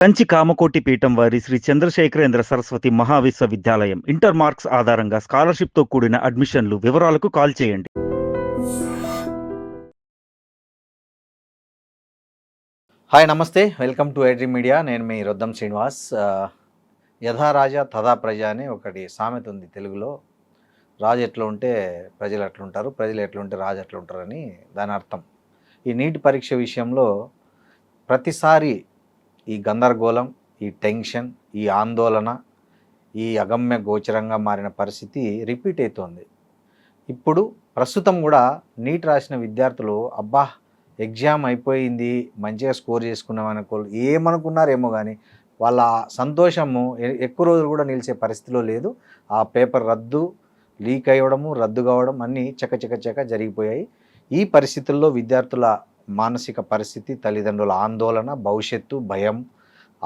కంచి కామకోటి పీఠం వారి Shri Chandrasekharendra Saraswati మహావిశ్వవిద్యాలయం inter marks ఆధారంగా స్కాలర్షిప్తో కూడిన అడ్మిషన్లు. వివరాలకు కాల్ చేయండి. హాయ్, నమస్తే, వెల్కమ్ టు ఐడ్రీ మీడియా. నేను మీ రొద్దం శ్రీనివాస్. యథా రాజా తథా ప్రజ అని ఒకటి సామెత ఉంది తెలుగులో. రాజు ఎట్లా ఉంటే ప్రజలు ఎట్లా ఉంటారు, ప్రజలు ఎట్లా ఉంటే రాజు ఎట్లా ఉంటారని దాని అర్థం. ఈ నీట్ పరీక్ష విషయంలో ప్రతిసారి ఈ గందరగోళం, ఈ టెన్షన్, ఈ ఆందోళన, ఈ అగమ్య గోచరంగా మారిన పరిస్థితి రిపీట్ అవుతోంది. ఇప్పుడు ప్రస్తుతం కూడా నీట్ రాసిన విద్యార్థులు అబ్బా ఎగ్జామ్ అయిపోయింది, మంచిగా స్కోర్ చేసుకున్నామనుకో ఏమనుకున్నారేమో కానీ వాళ్ళ సంతోషము ఎక్కువ రోజులు కూడా నిలిచే పరిస్థితిలో లేదు. ఆ పేపర్ లీక్ అయ్యడము, రద్దు కావడం అన్నీ చక జరిగిపోయాయి. ఈ పరిస్థితుల్లో విద్యార్థుల మానసిక పరిస్థితి, తల్లిదండ్రుల ఆందోళన, భవిష్యత్తు, భయం,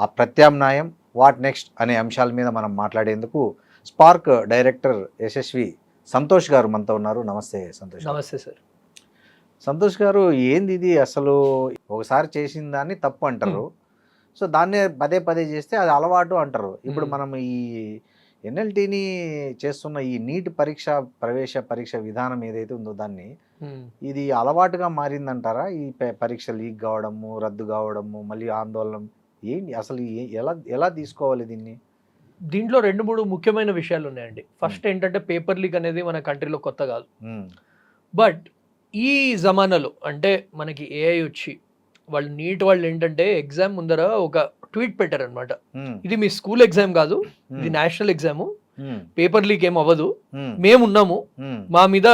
ఆ ప్రత్యామ్నాయం, వాట్ నెక్స్ట్ అనే అంశాల మీద మనం మాట్లాడేందుకు స్పార్క్ డైరెక్టర్ యశస్వి సంతోష్ గారు మనతో ఉన్నారు. నమస్తే సంతోష్. నమస్తే సార్. సంతోష్ గారు, ఏంది ఇది అసలు? ఒకసారి చేసిన దాన్ని తప్పు అంటారు, సో దాన్నే పదే చేస్తే అది అలవాటు అంటారు. ఇప్పుడు మనం ఈ ఎన్ఎల్టీని చేస్తున్న ఈ నీట్ ప్రవేశ పరీక్ష విధానం ఏదైతే ఉందో దాన్ని ఇది అలవాటుగా మారిందంటారా? ఈ పరీక్ష లీక్ కావడము, రద్దు కావడము, మళ్ళీ ఆందోళన, ఏంటి అసలు ఎలా తీసుకోవాలి దీన్ని? దీంట్లో 2-3 ముఖ్యమైన విషయాలు ఉన్నాయండి. ఫస్ట్ ఏంటంటే పేపర్ లీక్ అనేది మన కంట్రీలో కొత్త కాదు. బట్ ఈ జమానాలో అంటే మనకి ఏఐ వచ్చి వాళ్ళు ఏంటంటే ఎగ్జామ్ ముందర ఒక ట్వీట్ పెట్టారనమాట. ఇది మీ స్కూల్ ఎగ్జామ్ కాదు, ఇది నేషనల్ ఎగ్జామ్, పేపర్ లీక్ ఏం అవ్వదు, మేమున్నాము, మా మీద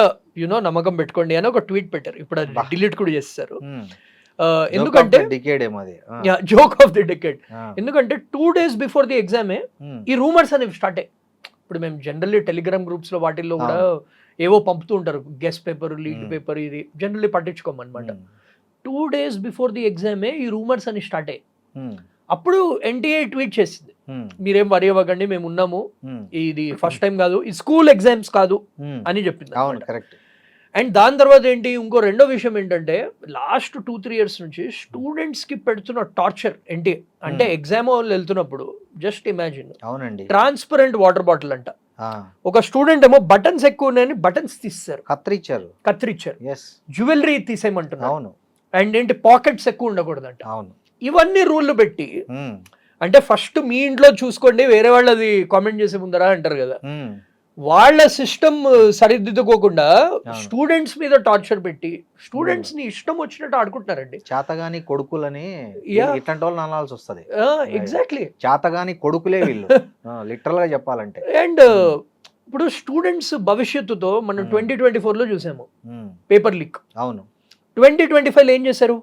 నమ్మకం పెట్టుకోండి అని ఒక ట్వీట్ పెట్టారు. ఇప్పుడు అది డిలీట్ కూడా చేస్తారు. ఎందుకంటే జోక్ ఆఫ్ ది డికేడ్. ఎందుకంటే 2 days బిఫోర్ ది ఎగ్జామే ఈ రూమర్స్ అనేవి స్టార్ట్ అయ్యాయి. ఇప్పుడు మేము జనరల్లీ టెలిగ్రామ్ గ్రూప్స్ లో వాటిల్లో కూడా ఏవో పంపుతూ ఉంటారు, గెస్ట్ పేపర్, లీడ్ పేపర్, ఇది జనరల్లీ పట్టించుకోమన్నమాట. 2 days బిఫోర్ ది ఎగ్జామే ఈ రూమర్స్ అని స్టార్ట్ అయ్యాయి. అప్పుడు ఎన్టీఏ ట్వీట్ చేసింది, మీరేం వరి అవ్వకండి, మేము ఉన్నాము, ఇది ఫస్ట్ టైం కాదు, ఈ స్కూల్ ఎగ్జామ్స్ కాదు అని చెప్పింది. అండ్ దాని తర్వాత ఏంటి, ఇంకో రెండో విషయం ఏంటంటే లాస్ట్ 2-3 years నుంచి స్టూడెంట్స్ కి పెడుతున్న టార్చర్ ఏంటి అంటే, ఎగ్జామ్ వాళ్ళు వెళ్తున్నప్పుడు just imagine, transparent water bottle అంట, ఒక స్టూడెంట్ ఏమో బటన్స్ ఎక్కువ ఉన్నాయని బటన్స్ తీస్తారు, కత్తిరించారు, జ్యువెలరీ తీసేయమంటున్నారు, అండ్ ఏంటి పాకెట్స్ ఎక్కువ ఉండకూడదంట. ఇవన్నీ రూల్లు పెట్టి, అంటే ఫస్ట్ మీ ఇంట్లో చూసుకోండి, వేరే వాళ్ళు అది కామెంట్ చేసే ముందరా అంటారు కదా, వాళ్ళ సిస్టమ్ సరిదిద్దుకోకుండా స్టూడెంట్స్ మీద టార్చర్ పెట్టి స్టూడెంట్స్ ని ఇష్టం వచ్చినట్టు ఆడుకుంటున్నారండి. చేతగాని కొడుకులని ఇట్లాంటి వాళ్ళు అనాల్సి వస్తుంది. ఎగ్జాక్ట్లీ, చేతగాని కొడుకులే వీళ్ళు లిటరల్ గా చెప్పాలంటే. అండ్ ఇప్పుడు స్టూడెంట్స్ భవిష్యత్తుతో మనం 2024లో చూసాము పేపర్ లీక్. అవును. 2025లో ఏం చేశారు,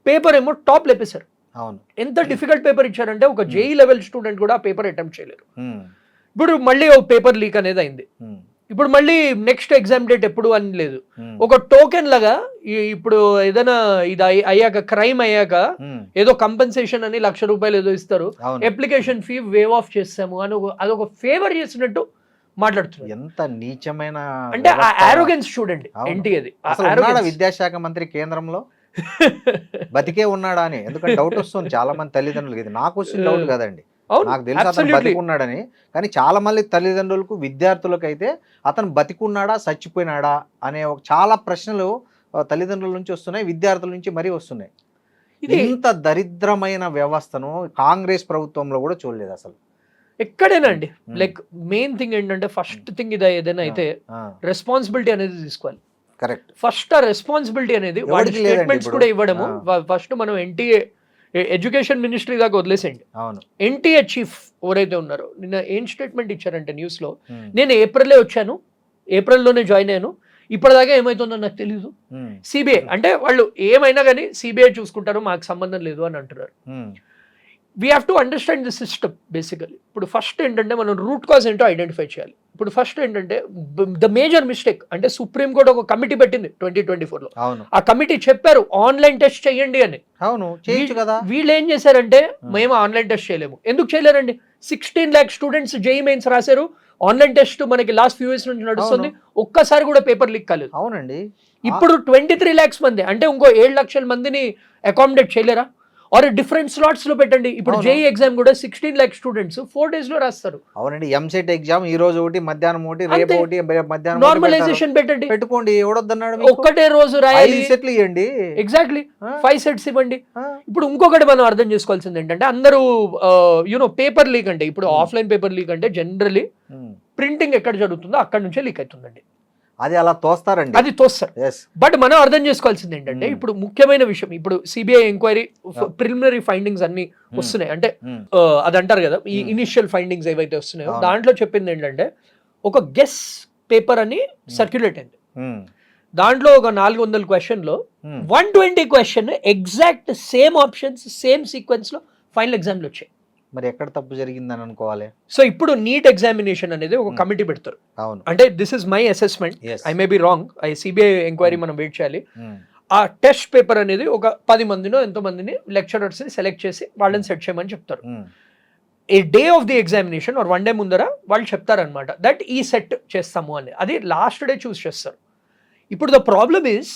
పేపర్ ఏమో టాప్ లేపేశారు. అవును. ఎంత డిఫికల్ట్ పేపర్ ఇచ్చారంటే ఒక జేఈ లెవెల్ స్టూడెంట్ కూడా పేపర్ అటెంప్ట్ చేయలేరు. ఇప్పుడు మళ్ళీ ఒక పేపర్ లీక్ అనేది అయింది. ఇప్పుడు మళ్ళీ నెక్స్ట్ ఎగ్జామ్ డేట్ ఎప్పుడు అని లేదు. ఒక టోకెన్ లాగా ఇప్పుడు ఏదైనా ఇది అయ్యాక, క్రైమ్ అయ్యాక ఏదో కంపెన్సేషన్ అని ₹1,00,000 ఏదో ఇస్తారు, అప్లికేషన్ ఫీ వేవ్ ఆఫ్ చేస్తాము అని అదొక ఫేవర్ చేసినట్టు మాట్లాడుతున్నారు. ఎంత నీచమైన, అంటే ఆ ఆరోగెన్స్ చూడండి. ఏంటి అది? విద్యాశాఖ మంత్రి కేంద్రంలో బతికే ఉన్నాడా అని, ఎందుకంటే డౌట్ వస్తుంది చాలా మంది తల్లిదండ్రులకి. ఇది నాకు వచ్చిన డౌట్ కదండి, నాకు తెలుసు అతను బతికున్నాడని, కానీ చాలా మంది తల్లిదండ్రులకు, విద్యార్థులకు అయితే అతను బతికున్నాడా చచ్చిపోయినాడా అనే చాలా ప్రశ్నలు తల్లిదండ్రుల నుంచి వస్తున్నాయి, విద్యార్థుల నుంచి మరీ వస్తున్నాయి. ఇంత దరిద్రమైన వ్యవస్థను కాంగ్రెస్ ప్రభుత్వంలో కూడా చూడలేదు అసలు ఎక్కడైనా అండి. లైక్ మెయిన్ థింగ్ ఏంటంటే, ఫస్ట్ థింగ్ ఇది ఏదైనా అయితే రెస్పాన్సిబిలిటీ అనేది తీసుకోవాలి. కరెక్ట్. ఫస్ట్ ఆ రెస్పాన్సిబిలిటీ అనేది వాడి స్టేట్మెంట్స్ కూడా ఇవ్వడము. ఫస్ట్ మనం ఎన్టీఏ ఎడ్యుకేషన్ మినిస్ట్రీ దాకా వదిలేసేయండి. ఎన్టీఏ చీఫ్ ఎవరైతే ఉన్నారో నిన్న ఏం స్టేట్మెంట్ ఇచ్చారంటే న్యూస్ లో, నేను ఏప్రిల్లో వచ్చాను, ఏప్రిల్లోనే జాయిన్ అయ్యాను, ఇప్పటిదాకా ఏమైతుందో నాకు తెలీదు, సిబిఐ అంటే వాళ్ళు ఏమైనా కానీ సిబిఐ చూసుకుంటారు, మాకు సంబంధం లేదు అని అంటున్నారు. We have to understand the system basically. ఇప్పుడు ఫస్ట్ ఏంటంటే మనం రూట్ కాజ్ ఏంటో ఐడెంటిఫై చేయాలి. ఇప్పుడు ఫస్ట్ ఏంటంటే ద మేజర్ మిస్టేక్ అంటే, సుప్రీంకోర్టు ఒక కమిటీ పెట్టింది 2024లో. ఆ కమిటీ చెప్పారు ఆన్లైన్ టెస్ట్ చేయండి అని. వీళ్ళు ఏం చేశారంటే, మేము ఆన్లైన్ టెస్ట్ చేయలేము. ఎందుకు చేయలేరండి? 16 lakh స్టూడెంట్స్ జేఈ మెయిన్స్ రాశారు, ఆన్లైన్ టెస్ట్ మనకి లాస్ట్ ఫ్యూ ఇయర్స్ నుంచి నడుస్తుంది, ఒక్కసారి కూడా పేపర్ లీక్ కాలేదు. అవునండి. ఇప్పుడు 23 lakhs మంది అంటే ఇంకో 7 లక్షల మందిని అకామిడేట్ చేయలేరా? ఆర్ డిఫరెంట్ స్లాట్స్ లో పెట్టండి. ఇప్పుడు అవును. జేఈ ఎగ్జామ్ కూడా 16 lakh స్టూడెంట్స్ 4 days లో రాస్తారు. అవునండి, ఎంసెట్ ఎగ్జామ్ ఈ రోజు ఒకటి, మధ్యాహ్నం ఒకటి, రేపు అంతే. ఒకటి, మధ్యాహ్నం నార్మలైజేషన్ పెట్టండి, పెట్టుకోండి. ఎవడొద్దన్నాడు? ఒక్కటే రోజు రాయాలి. 5 సెట్లు ఇవ్వండి. ఎగ్జాక్ట్లీ ఆ? 5 sets ఇవ్వండి. ఆ? ఇప్పుడు ఇంకొకటి మనం అర్థం చేసుకోవాల్సింది ఏంటంటే, అందరూ యూనో పేపర్ లీక్ అంటే, ఇప్పుడు ఆఫ్లైన్ పేపర్ లీక్ అంటే జనరలీ ప్రింటింగ్ ఎక్కడ జరుగుతుందో అక్కడ నుంచే లీక్ అవుతుందండి. అది అలా తోస్తారండి. అది తోస్తారు. Yes. బట్ మనం అర్థం చేసుకోవాల్సింది ఏంటంటే, ఇప్పుడు ముఖ్యమైన విషయం, ఇప్పుడు సిబిఐ ఎంక్వైరీ ప్రిలిమినరీ ఫైండింగ్స్ అన్ని వస్తున్నాయి అంటే, అది అంటారు కదా, ఈ ఇనిషియల్ ఫైండింగ్స్ ఏవైతే వస్తున్నాయో దాంట్లో చెప్పింది ఏంటంటే, ఒక గెస్ పేపర్ అని సర్క్యులేట్ అయింది. దాంట్లో ఒక 400 క్వశ్చన్లో 120 question exact same options same sequence లో ఫైనల్ ఎగ్జామ్లో వచ్చాయి. మరి ఎక్కడ తప్పు జరిగిందని అనుకోవాలి? సో ఇప్పుడు నీట్ ఎగ్జామినేషన్ అనేది ఒక కమిటీ పెడతారు. అవును. అంటే this is my assessment, Yes. I may be wrong, I CBI enquiry మనం వెయిట్ చేయాలి. ఆ టెస్ట్ పేపర్ అనేది ఒక 10 మందినో ఎంతో మందిని లెక్చరర్స్ ని సెలెక్ట్ చేసి వాళ్ళని సెట్ చేయమని చెప్తారు. A day of the examination are 1 day ముందర వాళ్ళు చెప్తారనమాట దట్ ఈ సెట్ చేస్తాము అని. అది లాస్ట్ డే చూస్ చేస్తారు. ఇప్పుడు ద ప్రాబ్లమ్ ఈస్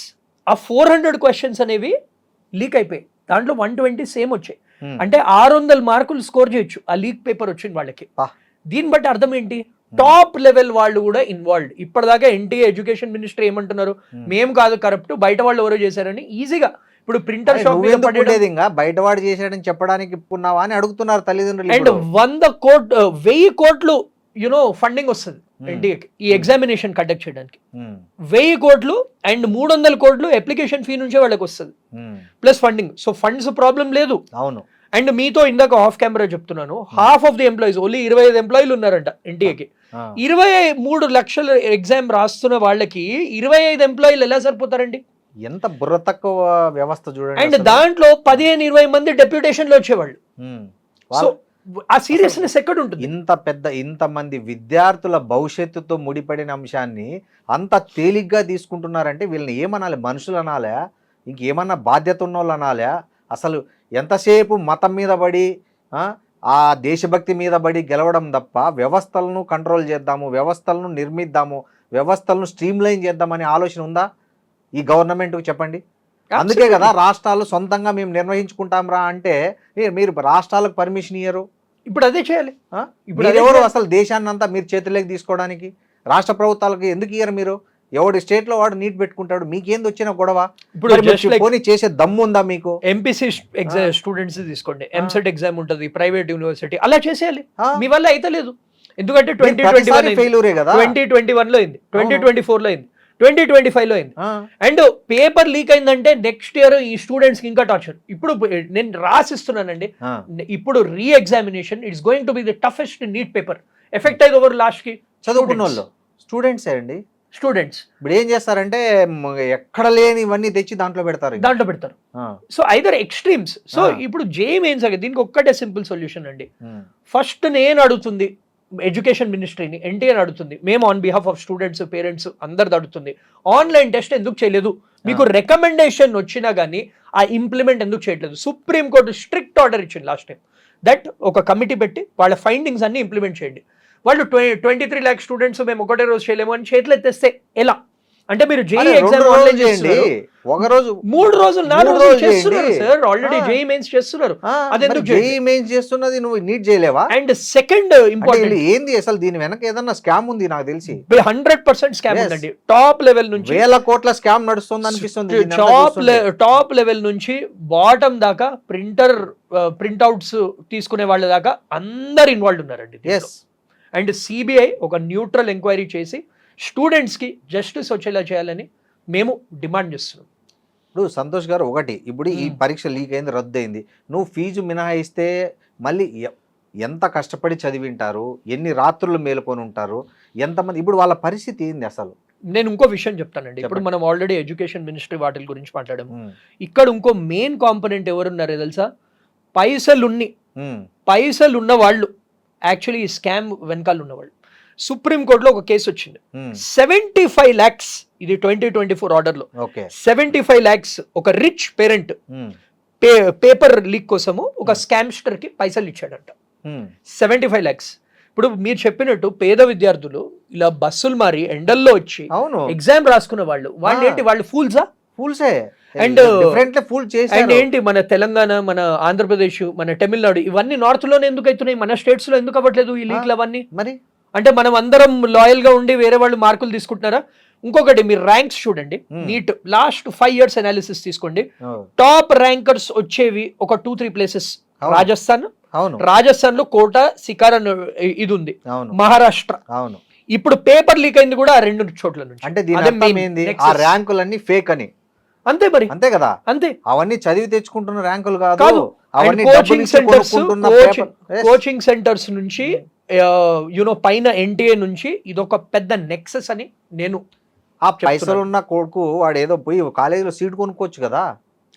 ఆ 400 క్వశ్చన్స్ అనేవి లీక్ అయిపోయాయి. దాంట్లో 120 సేమ్ వచ్చాయి. అంటే 600 మార్కులు స్కోర్ చేయొచ్చు ఆ లీక్ పేపర్ వచ్చింది వాళ్ళకి. దీన్ని బట్టి అర్థం ఏంటి, టాప్ లెవెల్ వాళ్ళు కూడా ఇన్వాల్వ్డ్. ఇప్పటిదాకా ఎన్టీఏ ఎడ్యుకేషన్ మినిస్టర్ ఏమంటున్నారు, మేము కాదు కరప్ట్, బయట వాళ్ళు ఎవరో చేశారని. ఈజీగా ఇప్పుడు ప్రింటర్ షాప్ బయటవాడు చేశాడని చెప్పడానికి ఉన్నావా అని అడుగుతున్నారు తల్లిదండ్రులు. అండ్ 1000 కోట్లు యునో ఫండింగ్ వస్తుంది ఎన్టీఏకి ఈ ఎగ్జామినేషన్ కండక్ట్ చేయడానికి. 1000 కోట్లు అండ్ 300 కోట్లు అప్లికేషన్ ఫీ నుంచే వాళ్ళకి వస్తుంది plus funding. So funds problem లేదు. అవును. అండ్ మీతో ఇందాక ఆఫ్ కెమెరా చెప్తున్నాను, half of the employees, only 25 ఎంప్లాయీలు ఉన్నారంట ఎన్టీఏకి. 23 లక్షల ఎగ్జామ్ రాస్తున్న వాళ్ళకి 25 ఎంప్లాయీలు ఎలా సరిపోతారండి? ఎంత బుర్ర తక్కువ వ్యవస్థ చూడండి. అండ్ దాంట్లో 15-20 మంది డెప్యూటేషన్ లో వచ్చేవాళ్ళు. సో ఆ సీరియస్నెస్ ఎక్కడ ఉంటుంది? ఇంతమంది విద్యార్థుల భవిష్యత్తుతో ముడిపడిన అంశాన్ని అంత తేలిగ్గా తీసుకుంటున్నారంటే వీళ్ళని ఏమనాలి? మనుషులు అనాలా, ఇంకేమన్నా బాధ్యత ఉన్న వాళ్ళు అనాలా? అసలు ఎంతసేపు మతం మీద పడి ఆ దేశభక్తి మీద పడి గెలవడం తప్ప వ్యవస్థలను కంట్రోల్ చేద్దాము, వ్యవస్థలను నిర్మిద్దాము, వ్యవస్థలను స్ట్రీమ్లైన్ చేద్దామనే ఆలోచన ఉందా ఈ గవర్నమెంట్కి? చెప్పండి. అందుకే కదా రాష్ట్రాలు సొంతంగా మేము నిర్వహించుకుంటాం రా అంటే మీరు రాష్ట్రాలకు పర్మిషన్ ఇయ్యరు. ఇప్పుడు అదే చేయాలి. ఇప్పుడు ఎవరు అసలు దేశాన్ని అంతా మీరు చేతుల్లోకి తీసుకోవడానికి? రాష్ట్ర ప్రభుత్వాలకు ఎందుకు ఇయ్యరు మీరు? ఎవడి స్టేట్ లో వాడు నీట్ పెట్టుకుంటాడు, మీకేంది వచ్చిన గొడవ? ఇప్పుడు చేసే దమ్ము ఉందా మీకు? ఎంపీసీ స్టూడెంట్స్ తీసుకోండి, ఎంసెట్ ఎగ్జామ్ ఉంటుంది, ప్రైవేట్ యూనివర్సిటీ, అలా చేసేయాలి. మీ వల్ల అయితే లేదు. ఎందుకంటే 2021 లో అయింది, 2024 లో అయింది, 2025 లో అయింది. అండ్ పేపర్ లీక్ అయిందంటే నెక్స్ట్ ఇయర్ ఈ స్టూడెంట్స్ కి ఇంకా టార్చర్. ఇప్పుడు నేను రాసిస్తున్నానండి, ఇప్పుడు రీ examination it's going to be the toughest neat paper. Effect అయ్యేది ఓవర్ లాస్ట్ కి చదువుకున్న వాళ్ళు స్టూడెంట్స్ అండి. స్టూడెంట్స్ ఇప్పుడు ఏం చేస్తారంటే ఎక్కడ లేని ఇవన్నీ తెచ్చి దాంట్లో పెడతారు. So either extremes. సో ఇప్పుడు జేఈ మెయిన్స్ దీనికి ఒక్కటే సింపుల్ సొల్యూషన్ అండి. ఫస్ట్ నేను అడుగుతుంది ఎడ్యుకేషన్ మినిస్ట్రీని, ఎన్టీఆర్ అడుగుతుంది, మేము on behalf of students parents అందరిది అడుగుతుంది, ఆన్లైన్ టెస్ట్ ఎందుకు చేయలేదు? మీకు రికమెండేషన్ వచ్చినా కానీ ఆ ఇంప్లిమెంట్ ఎందుకు చేయట్లేదు? సుప్రీంకోర్టు స్ట్రిక్ట్ ఆర్డర్ ఇచ్చింది లాస్ట్ టైం దట్ ఒక కమిటీ పెట్టి వాళ్ళ ఫైండింగ్స్ అన్ని ఇంప్లిమెంట్ చేయండి. వాళ్ళు 23 lakh స్టూడెంట్స్ మేము ఒకటే రోజు చేయలేము అని చేతులు ఎత్తేస్తే ఎలా? అంటే మీరు జేఈ ఎగ్జామ్ ఆన్లైన్ చేయండి, ఒక రోజు 3 రోజులు 4 రోజులు చేస్తున్నారు సార్. ఆల్రెడీ జేఈ మెయిన్స్ చేస్తున్నారు. అదెందుకు జేఈ మెయిన్స్ చేస్తున్నది నువ్వు నీట్ చేయలేవా? అండ్ సెకండ్ ఇంపార్టెంట్ ఏంది అసలు దీని వెనక ఏదన్నా స్కామ్ ఉంది? నాకు తెలిసి 100% స్కామ్ ఉందండి. టాప్ లెవెల్ నుంచి 1000 కోట్ల స్కామ్ నడుస్తుంది అనిపిస్తుంది. టాప్ లెవెల్ నుంచి బాటమ్ దాకా ప్రింట్అవుట్స్ తీసుకునే వాళ్ళ దాకా అందరు ఇన్వాల్వ్ ఉన్నారండి. అండ్ సిబిఐ ఒక న్యూట్రల్ ఎంక్వైరీ చేసి స్టూడెంట్స్కి జస్టిస్ వచ్చేలా చేయాలని మేము డిమాండ్ చేస్తున్నాం. ఇప్పుడు సంతోష్ గారు, ఒకటి ఇప్పుడు ఈ పరీక్ష లీక్ అయింది, రద్దు అయింది, నువ్వు ఫీజు మినహాయిస్తే మళ్ళీ ఎంత కష్టపడి చదివింటారు, ఎన్ని రాత్రులు మేలుకొని ఉంటారు, ఎంతమంది, ఇప్పుడు వాళ్ళ పరిస్థితి ఏంది అసలు? నేను ఇంకో విషయం చెప్తానండి. ఇప్పుడు మనం ఆల్రెడీ ఎడ్యుకేషన్ మినిస్ట్రీ వాటి గురించి మాట్లాడాము. ఇక్కడ ఇంకో మెయిన్ కాంపోనెంట్ ఎవరున్నారో తెలుసా? పైసలు ఉన్న వాళ్ళు, యాక్చువల్లీ ఈ స్కామ్ వెనకాల ఉన్నవాళ్ళు. సుప్రీంకోర్టులో ఒక కేసు వచ్చింది, 75 lakhs, ఇది 2024 ఆర్డర్లో 75 lakhs ఒక రిచ్ పేరెంట్ పేపర్ లీక్ కోసము ఒక స్కామ్స్టర్ కి పైసలు ఇచ్చాడంట. 75 lakhs. ఇప్పుడు మీరు చెప్పినట్టు పేద విద్యార్థులు ఇలా బస్సులు మారి ఎండల్లో వచ్చి ఎగ్జామ్ రాసుకున్న వాళ్ళు ఏంటి, వాళ్ళు ఫూల్సా? ఫూల్సే And, డిఫరెంట్ ఫూల్ అండ్ చేశారు. ఏంటి మన తెలంగాణ, మన ఆంధ్రప్రదేశ్, మన తమిళనాడు ఇవన్నీ నార్త్ లోనే ఎందుకు అవుతున్నాయి, మన స్టేట్స్ లో ఎందుకు అవ్వట్లేదు ఈ లీక్లు అవన్నీ? మరి అంటే మనం అందరం లాయల్ గా ఉండి వేరే వాళ్ళు మార్కులు తీసుకుంటున్నారా? ఇంకొకటి మీరు ర్యాంక్స్ చూడండి, నీట్ లాస్ట్ 5 years అనాలిసిస్ తీసుకోండి, టాప్ ర్యాంకర్స్ వచ్చేవి ఒక 2-3 ప్లేసెస్. అవును. రాజస్థాన్, అవును రాజస్థాన్ లో కోటా సికార్ అని ఇది ఉంది, అవును మహారాష్ట్ర. అవును. ఇప్పుడు పేపర్ లీక్ అయింది కూడా ఆ 2 చోట్ల నుంచి. అంటే దీని అదే అర్థం main ఏంది? ఆ nexus. ర్యాంకులన్నీ ఫేక్ అని. అంతే మరి, అంతే కదా, అంతే. అవన్నీ చదివి తెచ్చుకుంటున్న ర్యాంకులు కాదు, కాదు. అవన్నీ coaching centres, paper. Coaching centres నుంచి యునో పైన ఎన్టీఏ నుంచి ఇదొక పెద్ద నెక్సెస్ అని నేను ఆ పైసలు ఉన్న కొడుకు వాడు ఏదో పోయి కాలేజీలో సీట్ కొనుక్కోవచ్చు కదా,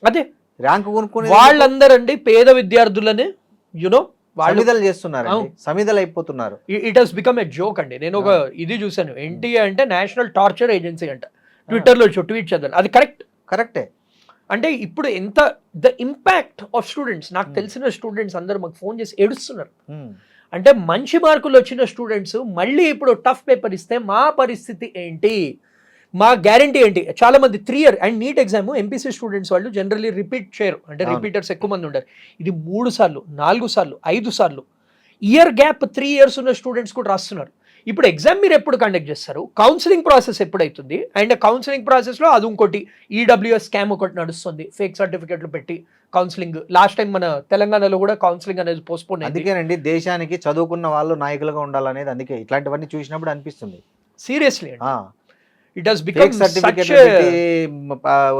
అదే ర్యాంక్ కొనుక్కుని వాళ్ళందరండి పేద విద్యార్థులని యునో వాళ్ళు సమిధలు చేస్తున్నారు, అవును. సమిధలు అయిపోతున్నారు. It has become a joke అండి. నేను ఒక ఇది చూసాను, ఎన్టీఏ అంటే నేషనల్ టార్చర్ ఏజెన్సీ అంట, ట్విట్టర్ లో ట్వీట్ చేద్దాను, అది కరెక్టే. అంటే ఇప్పుడు ఎంత ద ఇంపాక్ట్ ఆఫ్ స్టూడెంట్స్, నాకు తెలిసిన స్టూడెంట్స్ అందరూ మాకు ఫోన్ చేసి ఏడుస్తున్నారు. అంటే మంచి మార్కులు వచ్చిన స్టూడెంట్స్ మళ్ళీ ఇప్పుడు టఫ్ పేపర్ ఇస్తే మా పరిస్థితి ఏంటి, మా గ్యారంటీ ఏంటి? చాలా మంది 3 year and NEET exam MPC students వాళ్ళు జనరల్లీ రిపీట్ చేయరు, అంటే రిపీటర్స్ ఎక్కువ మంది ఉంటారు. ఇది 3 సార్లు 4 సార్లు 5 సార్లు ఇయర్ గ్యాప్ 3 years ఉన్న స్టూడెంట్స్ కూడా రాస్తున్నారు. ఇప్పుడు ఎగ్జామ్ మీరు ఎప్పుడు కండక్ట్ చేస్తారు, కౌన్సిలింగ్ ప్రాసెస్ ఎప్పుడైతుంది, అండ్ కౌన్సిలింగ్ ప్రాసెస్లో అది ఇంకోటి ఈడబ్ల్యూఎస్ స్కామ్ ఒకటి నడుస్తుంది, ఫేక్ సర్టిఫికెట్లు పెట్టి కౌన్సిలింగ్. లాస్ట్ టైం మన తెలంగాణలో కూడా కౌన్సిలింగ్ అనేది పోస్ట్పోన్ అయింది. అందుకేనండి దేశానికి చదువుకున్న వాళ్ళు నాయకులుగా ఉండాలనేది, అందుకే ఇట్లాంటివన్నీ చూసినప్పుడు అనిపిస్తుంది seriously it has fake become certificate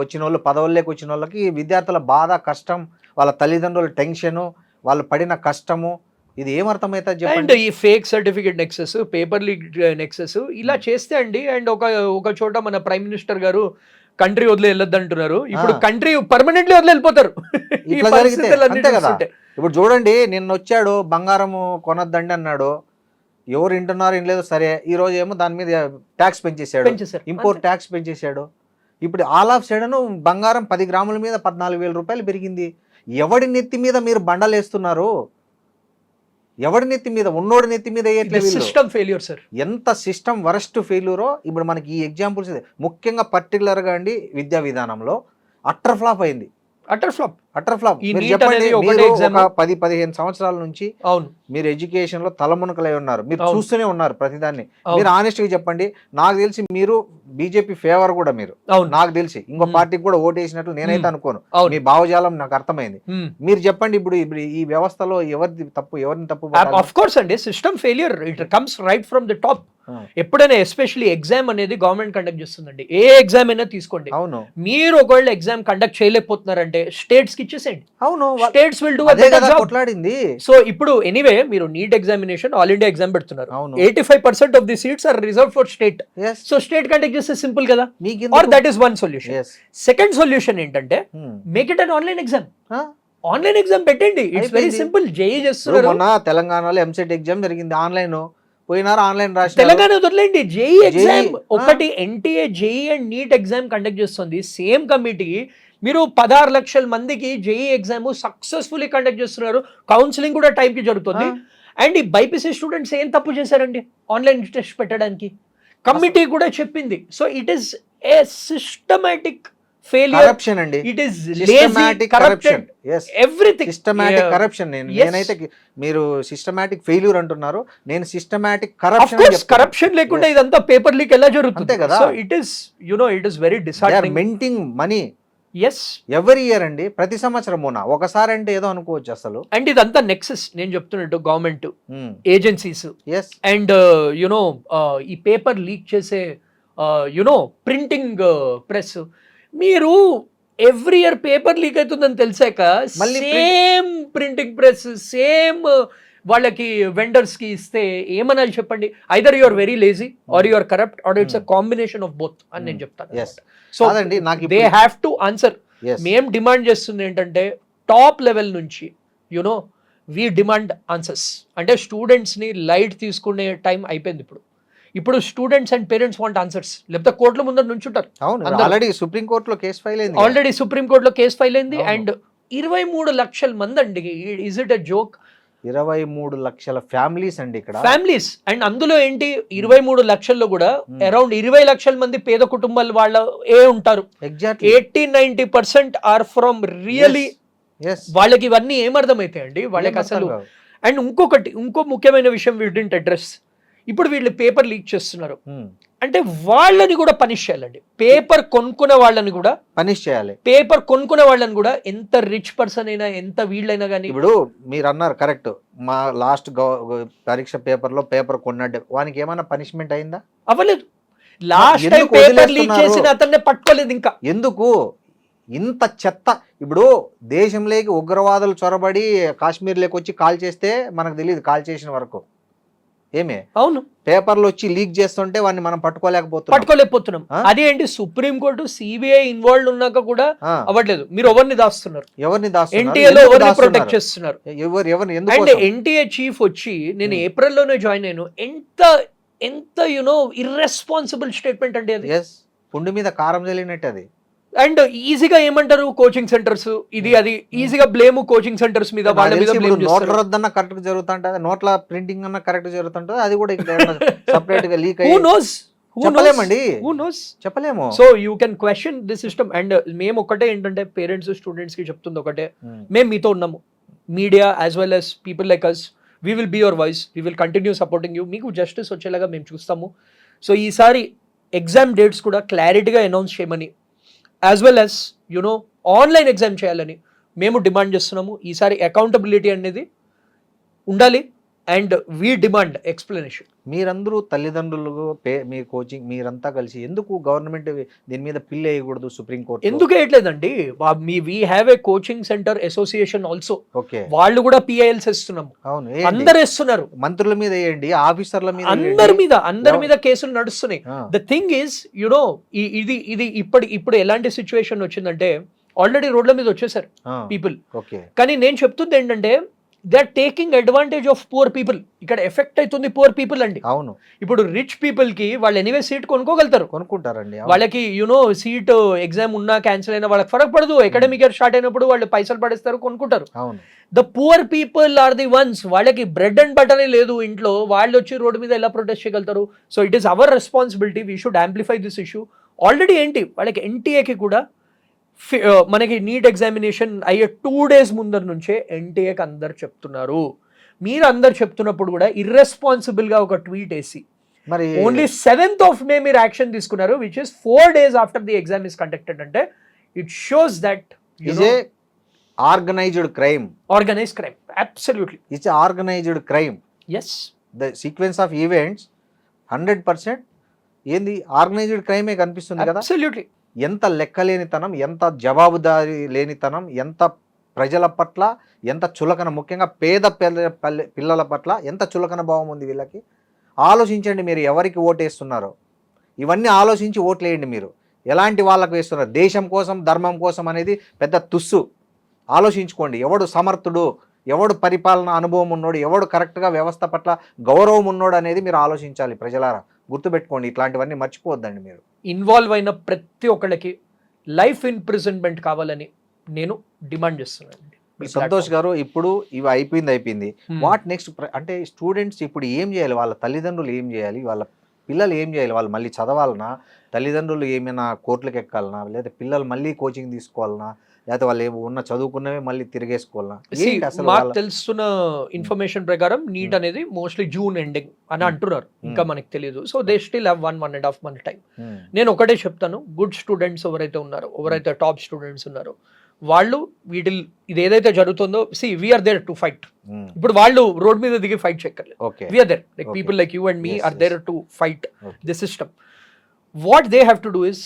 వచ్చిన వాళ్ళు, పదవుల్లోకి వచ్చిన వాళ్ళకి విద్యార్థుల బాధ, కష్టం, వాళ్ళ తల్లిదండ్రుల టెన్షన్, వాళ్ళు పడిన కష్టము, ఇది ఏమర్థమైతే అండ్ చెప్పండి. ఈ fake certificate nexus, paper leak nexus ఇలా చేస్తే అండి, అండ్ ఒక చోట మన ప్రైమ్ మినిస్టర్ గారు కంట్రీ వదిలే వెళ్ళొద్దు అంటున్నారు. ఇప్పుడు కంట్రీ పర్మనెంట్లీ వదిలి వెళ్ళిపోతారు ఈ ఇట్లా జరిగితే. పరిస్థితులన్నీ అంతే కదా, చూస్తుంటే. ఇప్పుడు చూడండి, నిన్న వచ్చాడు బంగారం కొనొద్దండి అన్నాడు, ఎవరు వింటున్నారు వినలేదు సరే, ఈ రోజు ఏమో దాని మీద ట్యాక్స్ పెంచేశాడు, పెంచేశారు. ఇంపోర్ట్ ట్యాక్స్ పెంచేశాడు. ఇప్పుడు ఆల్ ఆఫ్ సడన్ బంగారం 10 గ్రాముల మీద 14,000 రూపాయలు పెరిగింది. ఎవడి నెత్తి మీద మీరు బండలు వేస్తున్నారు? ఎవడి నెత్తి మీద? ఉన్నోడి నెత్తి మీద వేయట్లేదు. సిస్టమ్ ఫెయిల్యూర్ సార్, ఎంత సిస్టమ్ వరస్ట్ ఫెయిల్యూరో ఇప్పుడు మనకి ఈ ఎగ్జాంపుల్స్ ముఖ్యంగా పర్టికులర్గా అండి విద్యా విధానంలో అట్టర్ ఫ్లాప్ అయింది. Utter flop. Utter flop. ఈ మీరు NEET చెప్పండి, అనేది ఒకటే మీరు exam. ఒక 10-15 సంవత్సరాల నుంచి అవును మీరు ఎడ్యుకేషన్ లో తలమునకలై ఉన్నారు, మీరు అవును. చూస్తూనే ఉన్నారు ప్రతిదాన్ని. అవును. మీరు ఆనెస్ట్ గా చెప్పండి, నాకు తెలిసి మీరు బీజేపీ ఫేవర్ కూడా, మీరు అవును నాకు తెలిసి ఇంకో పార్టీకి కూడా ఓటేసినట్లు నేనైతే అనుకోను. అవును. మీ భావజాలం నాకు అర్థమైంది. Hmm. మీరు చెప్పండి, ఇప్పుడు ఇప్పుడు ఈ వ్యవస్థలో ఎవరిది తప్పు, ఎవరిని తప్పు పట్టాలి? ఆఫ్ కోర్స్ అండి, system failure it comes right from the top. ఆ, ఎప్పుడైనా ఎస్పెషల్లీ ఎగ్జామ్ అనేది గవర్నమెంట్ కండక్ట్ చేస్తుందండి, ఏ ఎగ్జామ్ అయినా తీసుకోండి. అవును మీరు ఒకవేళ ఎగ్జామ్ కండక్ట్ చేయలేకపోతున్నారంటే స్టేట్స్ కి ఇచ్చేసేయండి, అవును, స్టేట్స్ విల్ డూ అదే కదా కొట్లాడింది. సో ఇప్పుడు ఎనీవే మీరు NEET examination all India exam పెడుతున్నారు, అవును. 85% of the seats are reserve for state. Yes. So state conduct చేస్తే సింపుల్ కదా, మీకెందుకు? Or that is one solution. Yes. Second solution ఏంటంటే Hmm. Make it an online exam. ఆ? Online exam పెట్టండి, it's very అయిపోయింది. Simple. JEE ఇప్పుడు చేస్తున్నారు, మొన్న తెలంగాణలో ఎంసెట్ ఎగ్జామ్ జరిగింది, ఆన్లైన్ పోయినారు, ఆన్లైన్ రాసి తెలంగాణ వదిలేండి. జేఈ ఎగ్జామ్ JEE, ఒకటి NTA JEE and NEET exam conduct చేస్తుంది సేమ్ కమిటీ. మీరు 16 లక్షల మందికి జేఈ ఎగ్జామ్ సక్సెస్ఫుల్లీ కండక్ట్ చేస్తున్నారు, కౌన్సిలింగ్ కూడా టైంకి జరుగుతుంది. అండ్ ఈ బైపీసీ స్టూడెంట్స్ ఏం తప్పు చేశారండి ఆన్లైన్ టెస్ట్ పెట్టడానికి? కమిటీ కూడా చెప్పింది. So it is a systematic failure, corruption అండి, it is systematic corruption. Yes. Everything. Systematic corruption. నేనైతే మీరు సిస్టమాటిక్ ఫెయిల్యూర్ అంటున్నారు, నేను సిస్టమాటిక్ కరప్షన్. కరప్షన్ లేకుండా ఇదంతా పేపర్ లీక్ ఎలా జరుగుతుంది? అంతే కదా. So it is it is very disheartening. Minting money yes, ఎవరి ఇయర్ అండి, ప్రతి సంవత్సరం ఒకసారి అంటే ఏదో అనుకోవచ్చు అసలు. అండ్ ఇదంతా నెక్సెస్ నేను చెప్తున్నట్టు గవర్నమెంట్ ఏజెన్సీస్ ఎస్, అండ్ ఈ పేపర్ లీక్ చేసే ప్రింటింగ్ ప్రెస్. మీరు ఎవ్రీ ఇయర్ పేపర్ లీక్ అవుతుందని తెలిసాక మళ్ళీ సేమ్ ప్రింటింగ్ ప్రెస్ సేమ్ వాళ్ళకి వెండర్స్ కి ఇస్తే ఏమనాలి చెప్పండి? Either you are very lazy or you are corrupt or it's a combination of both అని నేను చెప్తాను. Yes. సో కాదండి, నాకు they have to answer. Yes. మేం డిమాండ్ చేస్తుంది ఏంటంటే టాప్ లెవెల్ నుంచి వి డిమాండ్ ఆన్సర్స్. అంటే స్టూడెంట్స్ ని లైట్ తీసుకునే టైం అయిపోయింది ఇప్పుడు students and parents want answers, లేకపోతే కోర్టుల ముందర నుంచుంటారు. అవును, అందరూ. ఆల్రెడీ సుప్రీం కోర్టులో కేసు ఫైల్ అయింది. ఆల్రెడీ సుప్రీం కోర్టులో కేసు ఫైల్ అయింది. అవును. అండ్ 23 లక్షల మంది అండి, ఇజ్ ఇట్ ఎ జోక్? 23 లక్షల ఫ్యామిలీస్ అండి ఇక్కడ. ఫ్యామిలీస్ అండ్ అందులో ఏంటి 23 లక్షల్లో కూడా అరౌండ్ 20 లక్షల మంది పేద కుటుంబాలు వాళ్ళ ఉంటారు. Exactly 80-90% are from really. వాళ్ళకి ఇవన్నీ ఏమర్థమైతాయండి వాళ్ళకి అసలు. అండ్ ఇంకో ముఖ్యమైన విషయం వీ డిడ్ంట్ అడ్రస్. ఇప్పుడు వీళ్ళు పేపర్ లీక్ చేస్తున్నారు అంటే వాళ్ళని కూడా పనిష్ చేయాలండి. పేపర్ కొనుక్కునే వాళ్ళని కూడా పనిష్ చేయాలి. పేపర్ కొనుక్కునే వాళ్ళని కూడా, ఎంత రిచ్ పర్సన్ అయినా ఎంత వీళ్ళైనా కానీ. ఇప్పుడు మీరు అన్నారు కరెక్ట్, మా లాస్ట్ పరీక్ష పేపర్ లో పేపర్ కొన్నాడు, వానికి ఏమైనా పనిష్మెంట్ అయిందా? అవ్వలేదు. లాస్ట్ టైం పేపర్ లీక్ చేసిన అతన్నే పట్టుకోలేదు ఇంకా. ఎందుకు ఇంత చెత్త? ఇప్పుడు దేశంలోకి ఉగ్రవాదులు చొరబడి కాశ్మీర్లోకి వచ్చి కాల్ చేస్తే మనకు తెలియదు, కాల్ చేసిన వరకు ఏమే. అవును, పేపర్లు వచ్చి లీక్ చేస్తుంటే వాడిని మనం పట్టుకోలేకపోతున్నాం. అదేంటి సుప్రీం కోర్టు సిబిఐ ఇన్వాల్వ్ ఉన్నాక కూడా అవ్వట్లేదు. మీరు ఎవరిని దాస్తున్నారు? ఎన్టీఏలో ఎవరిని ప్రొటెక్ట్ చేస్తున్నారు? అండ్ ఎన్టీఏ చీఫ్ వచ్చి నేను ఏప్రిల్లోనే జాయిన్ అయ్యాను. ఎంత యునో ఇర్రెస్పాన్సిబుల్ స్టేట్మెంట్ అండి అది. పుండు మీద కారం చల్లినట్టు అది. అండ్ ఈజీగా ఏమంటారు కోచింగ్ సెంటర్స్ ఇది అది ఈజీగా బ్లేమ్ కోచింగ్ సెంటర్స్ మీద వాళ్ళ మీద బ్లేమ్ చేస్తారు. నోట్ల రద్దన్న కరెక్ట్ జరుగుతుంటది, నోట్ల ప్రింటింగ్ అన్న కరెక్ట్ జరుగుతుంటది, అది కూడా సెపరేట్ గా లీక్ హూ నోస్ చెప్పలేము. So you can question the system. And మేము ఒకటే ఏంటంటే పేరెంట్స్ స్టూడెంట్స్ కి చెప్తుంది ఒకటే, మేము మీతో ఉన్నాము. Media as well as people like us, we will be your voice, we will continue supporting you. మీకు జస్టిస్ వచ్చేలాగా మేము చూస్తాము. సో ఈసారి ఎగ్జామ్ డేట్స్ కూడా క్లారిటీగా అనౌన్స్ చేయమని, as well as you know online exam చేయాలని మేము డిమాండ్ చేస్తున్నాము. ఈసారి అకౌంటబిలిటీ అనేది ఉండాలి అండ్ వీ డిమాండ్ ఎక్స్ప్లెనేషన్. మీరందరూ తల్లిదండ్రులు మీ కోచింగ్ మీరంతా కలిసి ఎందుకు గవర్నమెంట్ దీని మీద పిల్ వేయకూడదు సుప్రీంకోర్టు? ఎందుకు వేయట్లేదండి? We have a coaching center association also. Okay, వాళ్ళు కూడా పిఐఎల్స్ ఇస్తున్నాము. అవును, అందరు ఇస్తున్నారు. మంత్రుల మీద వేయండి, ఆఫీసర్ల మీద, అందరి మీద కేసులు నడుస్తున్నాయి. ద థింగ్ ఈస్ యునో ఇది ఇప్పుడు ఎలాంటి సిచ్యువేషన్ వచ్చిందంటే ఆల్రెడీ రోడ్ల మీద వచ్చేసారు పీపుల్. కానీ నేను చెప్తుంది ఏంటంటే they are taking advantage of poor people. ఇక్కడ ఎఫెక్ట్ అవుతుంది పూర్ పీపుల్ అండి. అవును, ఇప్పుడు రిచ్ పీపుల్ కి వాళ్ళు ఎనీవే సీట్ కొనుక్కుంటారండి. వాళ్ళకి యునో సీట్ ఎగ్జామ్ ఉన్నా క్యాన్సిల్ అయినా వాళ్ళకి ఫరక్ పడదు. అకాడమిక్ ఇయర్ స్టార్ట్ అయినప్పుడు వాళ్ళు పైసలు పడేస్తారు, కొనుక్కుంటారు. The poor people are the ones, వాళ్ళకి బ్రెడ్ అండ్ బటర్ లేదు ఇంట్లో, వాళ్ళు వచ్చి రోడ్డు మీద ఎలా ప్రొటెస్ట్ చేయగలుగుతారు? So it is our responsibility, we should amplify this issue. Already ఏంటి వాళ్ళకి ఎన్టీఏకి కూడా మనకి నీట్ ఎగ్జామినేషన్ అయ్యే 2 days ముందర నుంచే ఎన్టీఏకి అందరు చెప్తున్నారు. మీరు అందరు చెప్తున్నప్పుడు కూడా ఇర్రెస్పాన్సిబుల్ గా ఒక ట్వీట్ వేసి మరి ఓన్లీ 7th of May మీరు యాక్షన్ తీసుకున్నారు, which is 4 days after the exam is conducted. అంటే it shows that organised crime. Absolutely it's organised crime. Yes, the sequence of events 100% ఏంది ఆర్గనైజ్డ్ క్రైమే కనిపిస్తుంది కదా. అబ్సల్యూట్లీ. ఎంత లెక్కలేనితనం, ఎంత జవాబుదారీ లేనితనం, ఎంత ప్రజల పట్ల ఎంత చులకన, ముఖ్యంగా పేద పిల్లల పట్ల ఎంత చులకన భావం ఉంది వీళ్ళకి. ఆలోచించండి, మీరు ఎవరికి ఓటేస్తున్నారో ఇవన్నీ ఆలోచించి ఓట్లేయండి. మీరు ఎలాంటి వాళ్ళకు వేస్తున్నారు? దేశం కోసం, ధర్మం కోసం అనేది పెద్ద తుస్సు. ఆలోచించుకోండి, ఎవడు సమర్థుడు, ఎవడు పరిపాలన అనుభవం ఉన్నోడు, ఎవడు కరెక్ట్గా వ్యవస్థ పట్ల గౌరవం ఉన్నోడు అనేది మీరు ఆలోచించాలి. ప్రజలారా గుర్తుపెట్టుకోండి, ఇట్లాంటివన్నీ మర్చిపోవద్దండి. మీరు ఇన్వాల్వ్ అయిన ప్రతి ఒక్కళ్ళకి లైఫ్ ఇంప్రిజన్మెంట్ కావాలని నేను డిమాండ్ చేస్తున్నాను. సంతోష్ గారు, ఇప్పుడు ఇవి అయిపోయింది. What next? అంటే స్టూడెంట్స్ ఇప్పుడు ఏం చేయాలి? వాళ్ళ తల్లిదండ్రులు ఏం చేయాలి? వాళ్ళ పిల్లలు ఏం చేయాలి? వాళ్ళు మళ్ళీ చదవాలనా? తల్లిదండ్రులు ఏమైనా కోర్టులకు ఎక్కాలనా? లేదా పిల్లలు మళ్ళీ కోచింగ్ తీసుకోవాలనా? లేకపోతే వాళ్ళు ఉన్న చదువుకున్నవే మళ్ళీ తిరిగేసుకోవాలనా? మాకు తెలుస్తున్న ఇన్ఫర్మేషన్ ప్రకారం నీట్ అనేది మోస్ట్లీ జూన్ ఎండింగ్ అని అంటున్నారు. ఇంకా మనకి తెలియదు. So they still have 1.5 month time. నేను ఒకటే చెప్తాను, గుడ్ స్టూడెంట్స్ ఎవరైతే ఉన్నారో, ఎవరైతే టాప్ స్టూడెంట్స్ ఉన్నారో, వాళ్ళు ఇది ఏదైతే జరుగుతుందో, వీఆర్ దేర్ టు ఫైట్. ఇప్పుడు వాళ్ళు రోడ్ మీద దిగి ఫైట్ చేయక్కర్లేదు. We are there, like people like you and me are there to fight the system. What they have to do is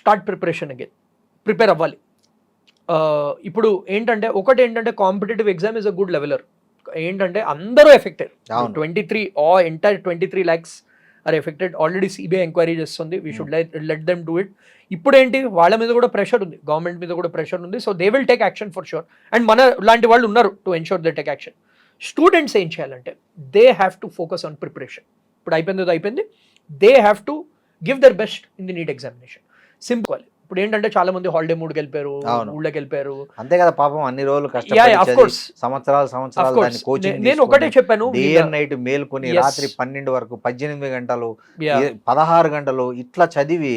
start preparation again. Prepare అవ్వాలి. ఇప్పుడు ఏంటంటే competitive exam is a good leveller. ఏంటంటే అందరూ affected. 23 lakhs are affected. Already CBI enquiry చేస్తుంది. We should let them do it. ఇప్పుడు ఏంటి, వాళ్ళ మీద కూడా ప్రెషర్ ఉంది, గవర్నమెంట్ మీద కూడా ప్రెషర్ ఉంది. So they will take action for sure. And మన లాంటి వాళ్ళు ఉన్నారు to ensure they take action. Students ఏం చేయాలంటే they have to focus on preparation. ఇప్పుడు అయిపోయింది, they have to give there best in the neat examination. Simple. ఇప్పుడు ఏంటంటే చాలా మంది హాలిడే మూడ్కి వెళ్ళిపోయారు, అవును. ఊళ్ళకి వెళ్ళిపోయారు. అంతే కదా పాపం, అన్ని రోజులు Yeah, కష్టపడి yeah, of చదివి, course. సంవత్సరాలు Of course. దాన్ని కోచింగ్ నేను ఒకటే చెప్పాను, డే వీళ్ళ- అండ్ నైట్ మేల్కొని Yes. రాత్రి 12 వరకు 18 గంటలు Yeah. 16 గంటలు ఇట్లా చదివి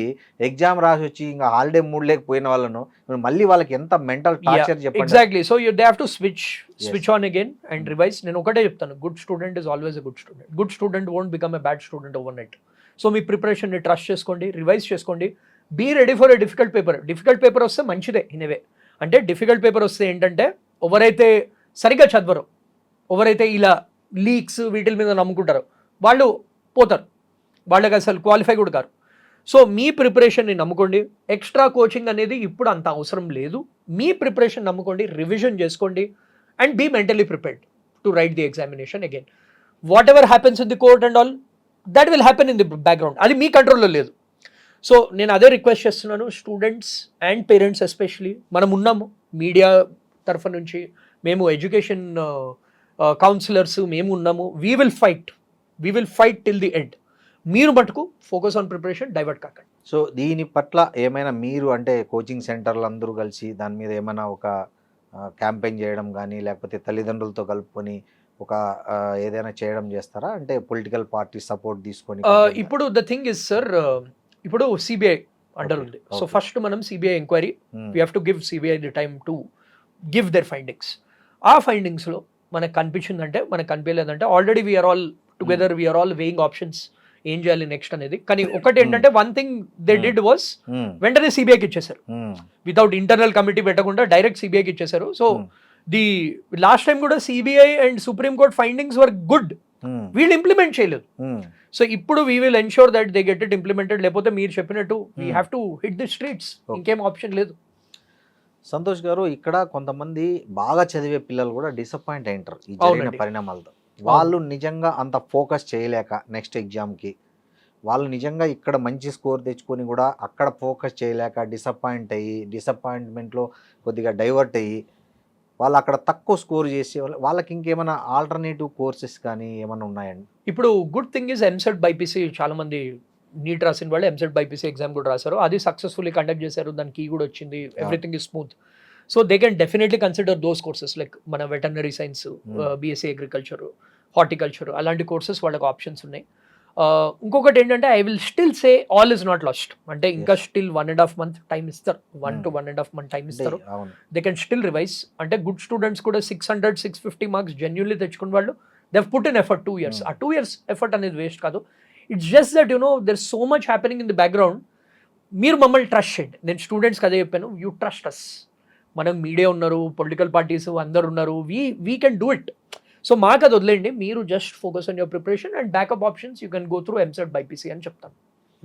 ఎగ్జామ్ రాసి వచ్చి ఇంకా హాలిడే మూడ్ లేకపోయిన వాళ్ళను మళ్ళీ వాళ్ళకి ఎంత మెంటల్ టార్చర్ చెప్పండి. Exactly. So they have to switch Yes. On again and revise. నేను ఒకటే చెప్తాను, good student is always a good student. Good student won't become a bad student overnight. So మీ ప్రిపరేషన్ని ట్రస్ట్ చేసుకోండి, revise చేసుకోండి, be ready for a difficult paper. Difficult paper వస్తే మంచిదే ఇన్వే. అంటే డిఫికల్ట్ పేపర్ వస్తే ఏంటంటే ఎవరైతే సరిగ్గా చదవరో, ఎవరైతే ఇలా లీక్స్ వీటి మీద నమ్ముకుంటారో వాళ్ళు పోతారు, వాళ్ళకి అసలు క్వాలిఫై కూడా కారు. సో మీ ప్రిపరేషన్ని నమ్ముకోండి. ఎక్స్ట్రా కోచింగ్ అనేది ఇప్పుడు అంత అవసరం లేదు. మీ ప్రిపరేషన్ నమ్ముకోండి, రివిజన్ చేసుకోండి and be mentally prepared to write the examination again. Whatever happens in the court and all, that will happen in the background. అది మీ కంట్రోల్లో లేదు. సో నేను అదే రిక్వెస్ట్ చేస్తున్నాను, స్టూడెంట్స్ అండ్ పేరెంట్స్ ఎస్పెషలీ. మనం ఉన్నాము మీడియా తరఫు నుంచి, మేము ఎడ్యుకేషన్ కౌన్సిలర్స్ మేము ఉన్నాము. We will fight till the end. మీరు మటుకు ఫోకస్ ఆన్ ప్రిపరేషన్, డైవర్ట్ కాకండి. సో దీని పట్ల ఏమైనా మీరు అంటే కోచింగ్ సెంటర్లు అందరూ కలిసి దాని మీద ఏమైనా ఒక క్యాంపెయిన్ చేయడం కానీ, లేకపోతే తల్లిదండ్రులతో కలుపుకొని ఒక ఏదైనా చేయడం చేస్తారా? అంటే పొలిటికల్ పార్టీ సపోర్ట్ తీసుకొని. ఇప్పుడు ద థింగ్ ఇస్ సార్, ఇప్పుడు సిబిఐ అండర్ ఉంది. సో ఫస్ట్ మనం CBI enquiry, we have to give CBI the time to give their findings. ఆ ఫైండింగ్స్లో మనకు కనిపించిందంటే, మనకు కనిపించలేదంటే, already we are all together, we are all weighing options, ఏం చేయాలి నెక్స్ట్ అనేది. కానీ ఒకటి ఏంటంటే, one thing they did was వెంటనే సిబిఐకి ఇచ్చేసారు, వితౌట్ ఇంటర్నల్ కమిటీ పెట్టకుండా డైరెక్ట్ సిబిఐకి ఇచ్చేసారు. సో ది లాస్ట్ టైం కూడా CBI and supreme court findings were good, వీళ్ళు ఇంప్లిమెంట్ చేయలేదు. సో ఇప్పుడు we will ensure that they get it implemented. లేకపోతే మీరు చెప్పినట్టు we have to hit the streets, ఇంకేం ఆప్షన్ లేదు. సంతోష్ గారు, ఇక్కడ కొంతమంది బాగా చదివే పిల్లలు కూడా డిసప్పాయింట్ అయింటారు ఈ జరిగిన పరిణామాలతో. వాళ్ళు నిజంగా అంత ఫోకస్ చేయలేక నెక్స్ట్ ఎగ్జామ్కి, వాళ్ళు నిజంగా ఇక్కడ మంచి స్కోర్ తెచ్చుకొని కూడా అక్కడ ఫోకస్ చేయలేక డిసప్పాయింట్ అయ్యి, డిసప్పాయింట్మెంట్లో కొద్దిగా డైవర్ట్ అయ్యి వాళ్ళు అక్కడ తక్కువ స్కోర్ చేసే వాళ్ళకి ఇంకేమైనా ఆల్టర్నేటివ్ కోర్సెస్ కానీ ఏమైనా ఉన్నాయండి? ఇప్పుడు good thing is EAMCET BiPC, చాలా మంది నీట్ రాసిన వాళ్ళు ఎంసెట్ బైపీసీ ఎగ్జామ్ కూడా రాశారు, అది సక్సెస్ఫుల్లీ కండక్ట్ చేశారు, దానికి కీ కూడా వచ్చింది, everything is smooth. So they can definitely consider those courses like మన veterinary science, BSc agriculture, horticulture, అలాంటి కోర్సెస్ వాళ్ళకి ఆప్షన్స్ ఉన్నాయి. ఇంకొకటి ఏంటంటే, I will still say all is not lost. అంటే ఇంకా స్టిల్ 1.5 month టైం ఇస్తారు, 1 to 1.5 month టైం ఇస్తారు. They can still revise. అంటే గుడ్ స్టూడెంట్స్ కూడా 600-650 మార్క్స్ జెన్యున్లీ తెచ్చుకున్న వాళ్ళు, they have put in effort 2 years. ఆ 2 years ఎఫర్ట్ అనేది వేస్ట్ కాదు. It's just that there is so much happening in the background. మీరు మమ్మల్ని ట్రస్ట్ చేయండి. నేను స్టూడెంట్స్కి అదే చెప్పాను, యూ ట్రస్ట్ అస్. మనం మీడియా ఉన్నారు, పొలిటికల్ పార్టీస్ అందరు ఉన్నారు, we can do it. So మాకు అది వదిలేండి, మీరు just focus on your preparation and backup options you can go through EAMCET BiPC అని చెప్తాను.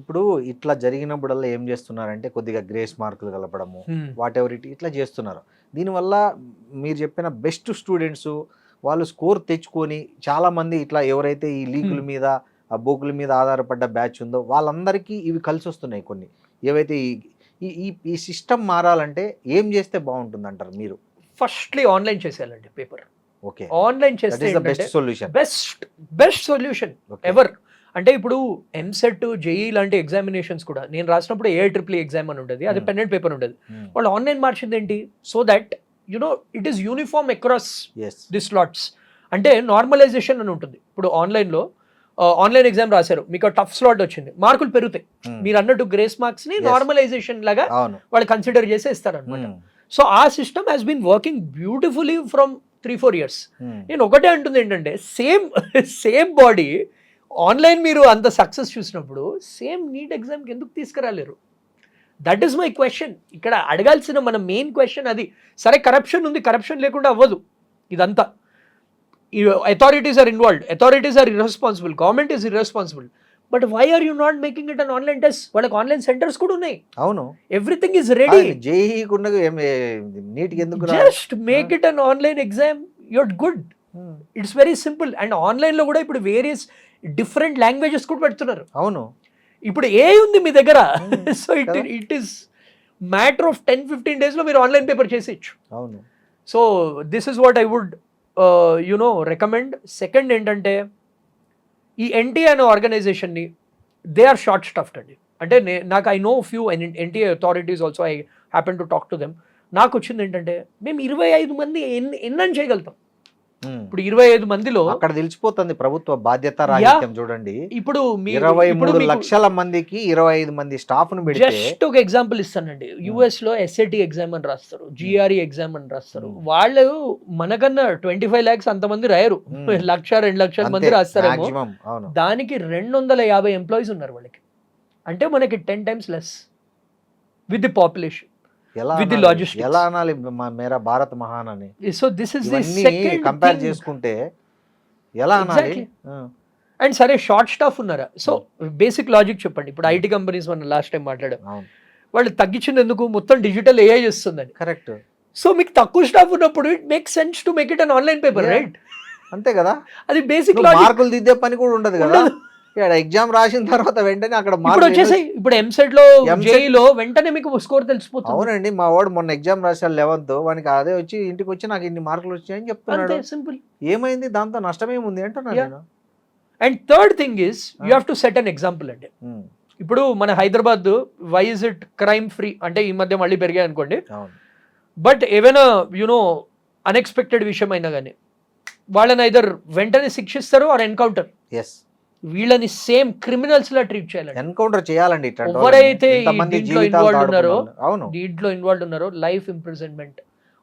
ఇప్పుడు ఇట్లా జరిగినప్పుడల్లా ఏం చేస్తున్నారంటే కొద్దిగా గ్రేస్ మార్కులు కలపడము, వాట్ ఎవర్ ఇట్లా చేస్తున్నారు. దీనివల్ల మీరు చెప్పిన బెస్ట్ స్టూడెంట్స్ వాళ్ళు స్కోర్ తెచ్చుకొని చాలామంది ఇట్లా ఎవరైతే ఈ లీకుల మీద, ఆ బోకుల మీద ఆధారపడ్డ బ్యాచ్ ఉందో వాళ్ళందరికీ ఇవి కలిసి వస్తున్నాయి. కొన్ని ఏవైతే ఈ సిస్టమ్ మారాలంటే ఏం చేస్తే బాగుంటుంది అంటారు మీరు? ఫస్ట్లీ ఆన్లైన్ చేసేయాలండి పేపర్. ఓకే, ఆన్లైన్ చేస్తే బెస్ట్ సొల్యూషన్ ఎవర్. అంటే ఇప్పుడు ఎంసెట్, జేఈ లాంటి ఎగ్జామినేషన్స్ కూడా నేను రాసినప్పుడు AIEEE ఎగ్జామ్ అని ఉండేది, అది పెండెంట్ పేపర్ ఉండేది. వాళ్ళు ఆన్లైన్ మార్చింది ఏంటి? So that it is uniform across the slots. అంటే నార్మలైజేషన్ అని ఉంటుంది. ఇప్పుడు ఆన్లైన్లో ఆన్లైన్ ఎగ్జామ్ రాశారు, మీకు టఫ్ స్లాట్ వచ్చింది, మార్కులు పెరుగుతాయి. మీరు అన్నట్టు గ్రేస్ మార్క్స్ ని నార్మలైజేషన్ లాగా వాళ్ళు కన్సిడర్ చేసి ఇస్తారు అనమాట. సో ఆ system has been working beautifully from 3-4 years. నేను ఒకటే అంటుంది ఏంటంటే, సేమ్ బాడీ ఆన్లైన్ మీరు అంత సక్సెస్ చూసినప్పుడు సేమ్ నీట్ ఎగ్జామ్కి ఎందుకు తీసుకురాలేరు? That is my question. ఇక్కడ అడగాల్సిన మన మెయిన్ క్వశ్చన్ అది. సరే, కరప్షన్ ఉంది, కరప్షన్ లేకుండా అవ్వదు ఇదంతా. Authorities are involved, authorities are irresponsible, government is irresponsible. But why are you not making it an online test? వాళ్ళకి ఆన్లైన్ సెంటర్స్ కూడా ఉన్నాయి. అవును, everything is ready. Just make it an online exam, you're good. It's very simple. And online లో కూడా ఇప్పుడు various different languages కూడా పెడుతున్నారు. అవును, ఇప్పుడు ఏ ఉంది మీ దగ్గర? So it is matter of 10-15 days లో మీరు ఆన్లైన్ పేపర్ చేసేయచ్చు. అవును. So this is what I would recommend. Second ఏంటంటే, ఈ ఎన్టీఏ అనే ఆర్గనైజేషన్ని దే ఆర్ షార్ట్ స్టఫ్డ్ అండి. అంటే నాకు I know few NTA authorities also I happen to talk to them. నాకు వచ్చింది ఏంటంటే మేము 25 మంది ఎన్నని చేయగలుగుతాం. ఇప్పుడు 25 మందిలో అక్కడ తెలిసిపోతుంది ప్రభుత్వ బాధ్యత రాహిత్యం. చూడండి, ఇప్పుడు 23 లక్షల మందికి 25 మంది స్టాఫ్ ను పెడితే, జస్ట్ ఒక ఎగ్జాంపుల్ ఇస్తానండి. యుఎస్ లో SAT ఎగ్జామ్ అని రాస్తారు, GRE ఎగ్జామ్ అని రాస్తారు. వాళ్ళు మనకన్నా 25 lakhs అంతమంది రాయరు, 1-2 లక్షల మంది రాస్తారేమో. దానికి 250 ఎంప్లాయీస్ ఉన్నారు వాళ్ళకి. అంటే మనకి 10 times less with the population, with the logistics. ఎలా అనాలి మేరా భారత్ మహాన్ అని. So this is the second compare చేసుకుంటే ఎలా అనాలి. అండ్ సరే షార్ట్ స్టాఫ్ ఉన్నారా? సో బేసిక్ లాజిక్ చెప్పండి. ఇప్పుడు IT కంపెనీస్ మనం లాస్ట్ టైం మాట్లాడాం, వాళ్ళు తగ్గించింది ఎందుకు? మొత్తం డిజిటల్ AI చేస్తుందని. కరెక్ట్. సో మీకు తక్కువ స్టాఫ్ ఉన్నప్పుడు it make sense to make it an online paper, right? అంతే కదా. అది బేసిక్ లాజిక్. మార్కులు దిద్దే పని కూడా ఉండదు కదా. ఎగ్జామ్ రాసిన తర్వాత వెంటనే అక్కడ వచ్చేసాయి. ఇప్పుడు ఎంసెట్ లో JEE లో వెంటనే మీకు స్కోర్ తెలిసిపోతుంది. అవునండి, మా వాడు మొన్న ఎగ్జామ్ రాశాడు 11th, వానికి అదే వచ్చి ఇంటికి వచ్చి నాకు ఇన్ని మార్కులు వచ్చాయని చెప్తున్నాడు. సింపుల్. ఏమైంది దాంతో? నష్టమేముంది అంటున్నాను నేను. And third thing is you have to set an example అండి. ఇప్పుడు మన Hyderabad why is it crime free అంటే ఈ మధ్య మళ్ళీ పెరిగాయి అనుకోండి, బట్ ఏవైనా యూనో అన్ఎక్స్పెక్టెడ్ విషయం అయినా కానీ వాళ్ళని ఐదర్ వెంటనే శిక్షిస్తారు ఆర్ ఎన్కౌంటర్. వీళ్ళని సేమ్ క్రిమినల్స్ లా ట్రీట్ చేయాలండి, ఎన్కౌంటర్ చేయాలండి. ఎవరైతే దీంట్లో ఇన్వాల్వ్ ఉన్నారో లైఫ్ ఇంప్రిజన్మెంట్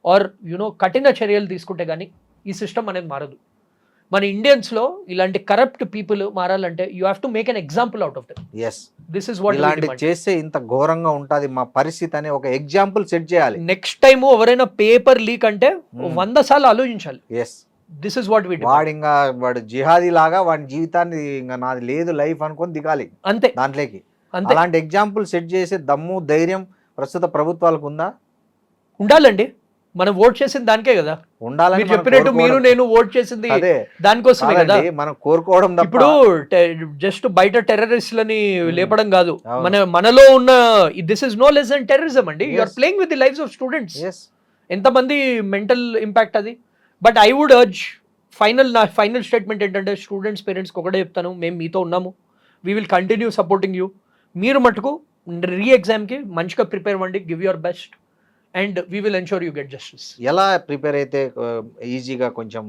ఆర్ యూనో కఠిన చర్యలు తీసుకుంటే గానీ ఈ సిస్టమ్ అనేది మారదు. మన ఇండియన్స్ లో ఇలాంటి కరప్ట్ పీపుల్ మారాలంటే you have to make an example out of them. This is what ఇలాంటి చేస్తే ఇంత ఘోరంగా ఉంటది మా పరిస్థితి అనే ఒక ఎగ్జాంపుల్ సెట్ చేయాలి. నెక్స్ట్ టైం ఎవరైనా పేపర్ లీక్ అంటే 100 సార్లు ఆలోచించాలి. This is what we do. వాడు జిహాదీ లాగా వాడి జీవితాన్ని ఇంకా నాది లేదు లైఫ్ అనుకొని దిగాలి అంతే దాంట్లోకి. అలాంటి ఎగ్జాంపుల్ సెట్ చేసే దమ్ము ధైర్యం ప్రస్తుత ప్రభుత్వాలకు ఉందా? ఉండాలండి. మనం ఓట్ చేసింది దానికే కదా. ఉండాలని చెప్పినట్టు మీరు నేను ఓట్ చేసింది దానికోసమే కదా. మనం కోరుకోవడం ఇప్పుడు జస్ట్ బయట టెర్రరిస్టులని లేపడం కాదు, మనలో ఉన్న this is no less than terrorism అండి. You are playing with the lives of students. ఎంతమంది మెంటల్ ఇంపాక్ట్ అది. బట్ ఐ వుడ్ అర్జ్ నా ఫైనల్ స్టేట్మెంట్ ఏంటంటే స్టూడెంట్స్ పేరెంట్స్కి ఒకటే చెప్తాను, మేము మీతో ఉన్నాము, we will continue supporting you. మీరు మటుకు ఎగ్జామ్కి మంచిగా ప్రిపేర్ అవ్వండి, give your best and we will ensure you get justice. ఎలా ప్రిపేర్ అయితే ఈజీగా కొంచెం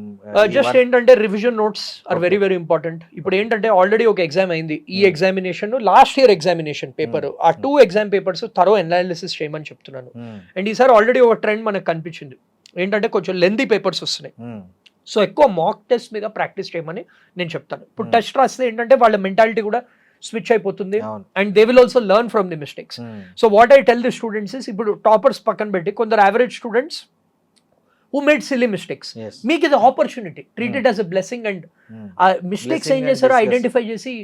జస్ట్ ఏంటంటే revision notes are very very important. ఇప్పుడు ఏంటంటే ఆల్రెడీ ఒక ఎగ్జామ్ అయింది, ఈ examination last year examination paper, ఆ 2 ఎగ్జామ్ పేపర్స్ థరో అనాలిసిస్ చేయమని చెప్తున్నాను. అండ్ ఈసారి ఆల్రెడీ ఒక ట్రెండ్ మనకు కనిపించింది ఏంటంటే కొంచెం లెంతీ పేపర్స్ వస్తున్నాయి. సో ఎక్కువ మాక్ టెస్ట్ మీద ప్రాక్టీస్ చేయమని నేను చెప్తాను. ఇప్పుడు టెస్ట్ రాస్తే ఏంటంటే వాళ్ళ మెంటాలిటీ కూడా స్విచ్ అయిపోతుంది and they will also learn from the mistakes. So what I tell the students is, ఇప్పుడు టాపర్స్ పక్కన పెట్టి కొందరు average students who made silly mistakes, మీకు ఇది opportunity, treat it as a blessing and ఆ mistakes ఏం చేశారో ఐడెంటిఫై చేసి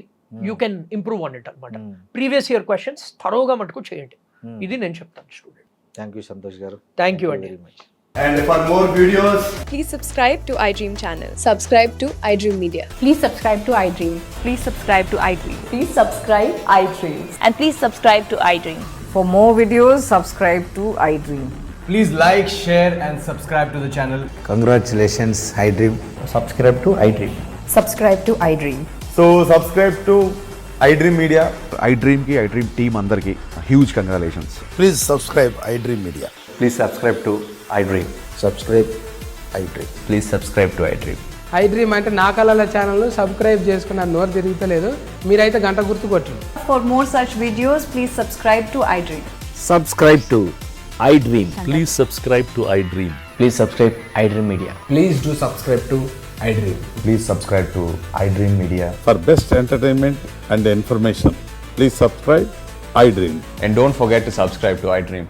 you can improve on it అనమాట. ప్రీవియస్ ఇయర్ క్వశ్చన్స్ థరోగా మటుకు చేయండి, ఇది నేను చెప్తాను స్టూడెంట్. థ్యాంక్ యూ సంతోష్ గారు. థ్యాంక్ యూ అండి. And for more videos, please subscribe to iDream channel. Subscribe to iDream Media. Please subscribe to iDream. Please subscribe to iDream. Please subscribe iDream. And please subscribe to iDream. For more videos, subscribe to iDream. please like, share and subscribe to the channel. Congratulations, iDream. Subscribe to iDream. Subscribe to iDream. So subscribe to iDream Media. iDream ki iDream team andarki huge congratulations. Please subscribe iDream Media. Please subscribe to iDream. Subscribe iDream. Please subscribe to iDream. iDream అంటే నా కళల channel subscribe చేసుకున్న నోరు తిరుగుతలేదు, మీరైతే గంట గుర్తు కొట్టండి. For more such videos, please subscribe to iDream. Subscribe to iDream. Please subscribe to iDream. Please subscribe iDream Media. Please do subscribe to iDream. Please subscribe to iDream Media. For best entertainment and information, please subscribe iDream. And don't forget to subscribe to iDream.